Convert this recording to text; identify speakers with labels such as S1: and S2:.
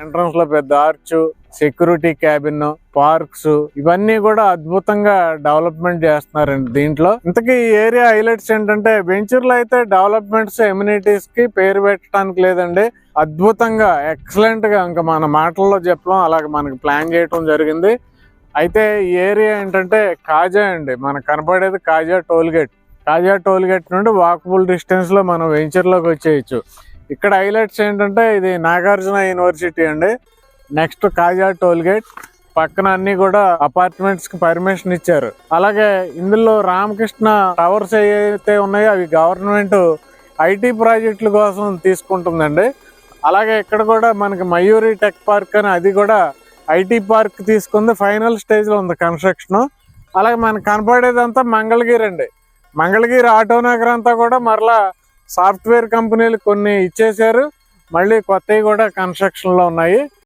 S1: Entrance లో పెద్ద arch, security cabin, parks ఇవన్నీ కూడా అద్భుతంగా డెవలప్మెంట్ చేస్తున్నారండి దీంట్లో. ఇంతకీ ఈ ఏరియా హైలైట్స్ ఏంటంటే, వెంచర్లో అయితే డెవలప్మెంట్స్, ఎమ్యూనిటీస్ కి పేరు పెట్టడానికి లేదండి. అద్భుతంగా ఎక్సలెంట్ గా ఇంకా మన మాటల్లో చెప్పడం, అలాగే మనకి ప్లాన్ చేయడం జరిగింది. అయితే ఈ ఏరియా ఏంటంటే కాజా అండి, మనకు కనపడేది కాజా టోల్ గేట్. కాజా టోల్ గేట్ నుండి వాకబుల్ డిస్టెన్స్ లో మనం వెంచర్ లోకి వచ్చేయచ్చు. ఇక్కడ హైలైట్స్ ఏంటంటే, ఇది నాగార్జున యూనివర్సిటీ అండి, నెక్స్ట్ కాజా టోల్ గేట్, పక్కన అన్ని కూడా అపార్ట్మెంట్స్ కి పర్మిషన్ ఇచ్చారు. అలాగే ఇందులో రామకృష్ణ టవర్స్ ఏవైతే ఉన్నాయో అవి గవర్నమెంట్ ఐటీ ప్రాజెక్టుల కోసం తీసుకుంటుందండి. అలాగే ఇక్కడ కూడా మనకి మయూరి టెక్ పార్క్ అని, అది కూడా ఐటీ పార్క్ తీసుకుంది, ఫైనల్ స్టేజ్ లో ఉంది కన్స్ట్రక్షన్. అలాగే మనకు కనపడేదంతా మంగళగిరి అండి. మంగళగిరి ఆటోనగర్ అంతా కూడా మరలా సాఫ్ట్వేర్ కంపెనీలు కొన్ని ఇచ్చేసారు, మళ్ళీ కొత్తవి కూడా కన్స్ట్రక్షన్ లో ఉన్నాయి.